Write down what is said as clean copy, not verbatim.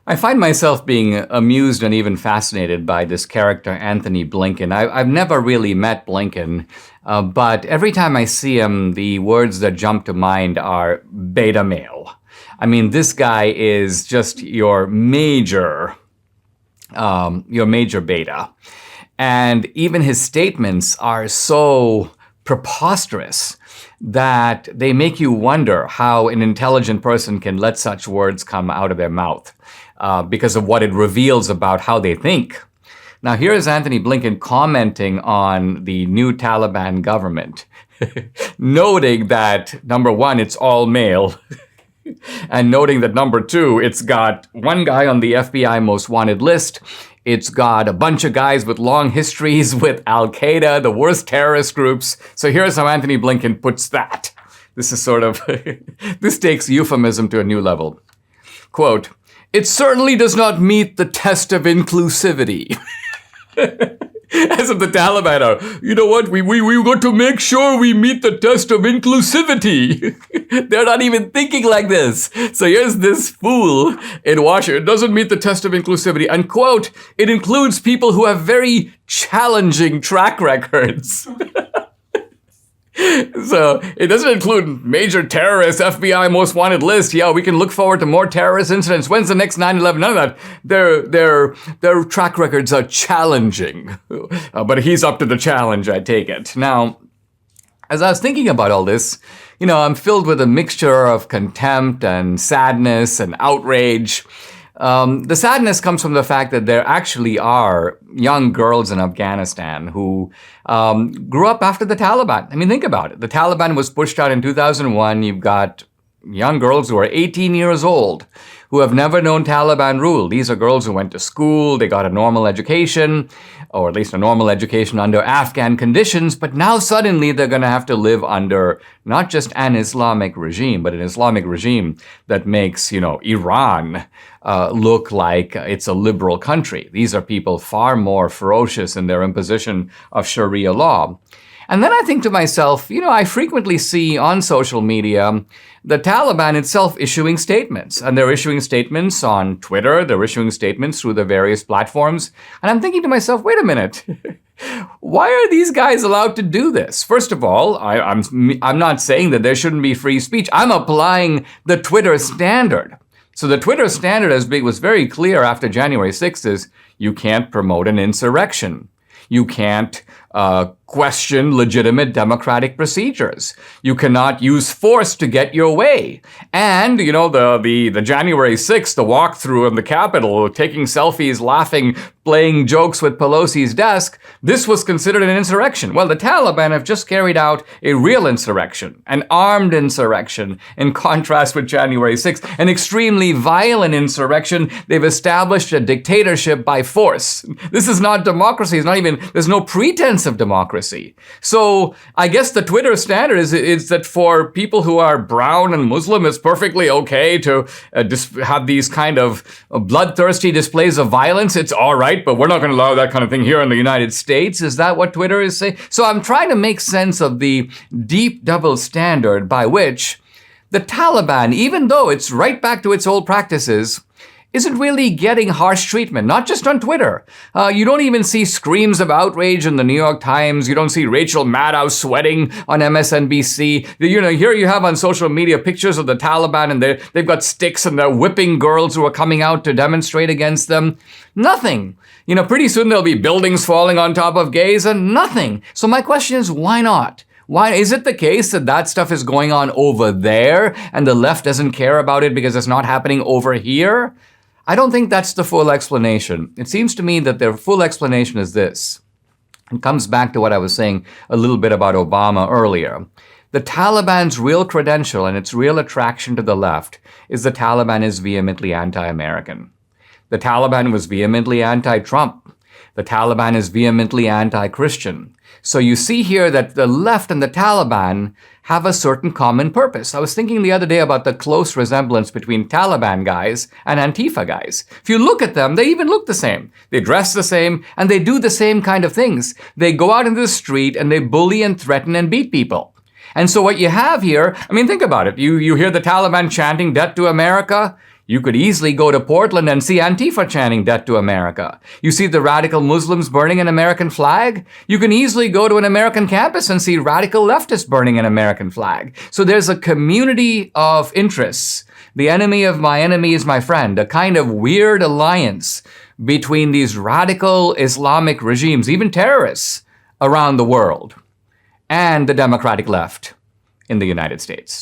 I find myself being amused and even fascinated by this character, Anthony Blinken. I've never really met Blinken, but every time I see him, the words that jump to mind are beta male. I mean, this guy is just your major beta. And even his statements are so preposterous that they make you wonder how an intelligent person can let such words come out of their mouth because of what it reveals about how they think. Now, here is Anthony Blinken commenting on the new Taliban government, noting that, number one, it's all male, and noting that, number two, it's got one guy on the FBI most wanted list. It's got a bunch of guys with long histories with Al-Qaeda, the worst terrorist groups. So here's how Anthony Blinken puts that. This is sort of, this takes euphemism to a new level. Quote, "It certainly does not meet the test of inclusivity." As if the Taliban are, you know what, we got to make sure we meet the test of inclusivity. They're not even thinking like this. So here's this fool in Washington, doesn't meet the test of inclusivity. And quote, "It includes people who have very challenging track records." So it doesn't include major terrorists, FBI most wanted list. Yeah, we can look forward to more terrorist incidents. When's the next 9/11? None of that. Their track records are challenging. But he's up to the challenge, I take it. Now, as I was thinking about all this, I'm filled with a mixture of contempt and sadness and outrage. The sadness comes from the fact that there actually are young girls in Afghanistan who grew up after the Taliban. I mean, think about it. The Taliban was pushed out in 2001. You've got young girls who are 18 years old who have never known Taliban rule. These are girls who went to school, they got a normal education, or at least a normal education under Afghan conditions, but now suddenly they're going to have to live under not just an Islamic regime, but an Islamic regime that makes, Iran look like it's a liberal country. These are people far more ferocious in their imposition of Sharia law. And then I think to myself, I frequently see on social media the Taliban itself issuing statements. And they're issuing statements on Twitter. They're issuing statements through the various platforms. And I'm thinking to myself, wait a minute. Why are these guys allowed to do this? First of all, I'm not saying that there shouldn't be free speech. I'm applying the Twitter standard. So the Twitter standard, as was very clear after January 6th, is you can't promote an insurrection. You can't question legitimate democratic procedures. You cannot use force to get your way. And, the January 6th, the walkthrough in the Capitol, taking selfies, laughing, playing jokes with Pelosi's desk, this was considered an insurrection. Well, the Taliban have just carried out a real insurrection, an armed insurrection, in contrast with January 6th, an extremely violent insurrection. They've established a dictatorship by force. This is not democracy. There's no pretense of democracy. So I guess the Twitter standard is that for people who are brown and Muslim, it's perfectly okay to have these kind of bloodthirsty displays of violence. It's all right, but we're not going to allow that kind of thing here in the United States. Is that what Twitter is saying? So I'm trying to make sense of the deep double standard by which the Taliban, even though it's right back to its old practices, isn't really getting harsh treatment, not just on Twitter. You don't even see screams of outrage in the New York Times. You don't see Rachel Maddow sweating on MSNBC. Here you have on social media pictures of the Taliban, and they've got sticks and they're whipping girls who are coming out to demonstrate against them. Nothing. Pretty soon there'll be buildings falling on top of gays and nothing. So my question is, why not? Why is it the case that stuff is going on over there and the left doesn't care about it because it's not happening over here? I don't think that's the full explanation. It seems to me that the full explanation is this. It comes back to what I was saying a little bit about Obama earlier. The Taliban's real credential and its real attraction to the left is the Taliban is vehemently anti-American. The Taliban was vehemently anti-Trump. The Taliban is vehemently anti-Christian. So you see here that the left and the Taliban have a certain common purpose. I was thinking the other day about the close resemblance between Taliban guys and Antifa guys. If you look at them, they even look the same. They dress the same, and they do the same kind of things. They go out into the street, and they bully and threaten and beat people. And so what you have here, think about it. You hear the Taliban chanting, "Debt to America." You could easily go to Portland and see Antifa chanting death to America. You see the radical Muslims burning an American flag. You can easily go to an American campus and see radical leftists burning an American flag. So there's a community of interests. The enemy of my enemy is my friend, a kind of weird alliance between these radical Islamic regimes, even terrorists, around the world, and the democratic left in the United States.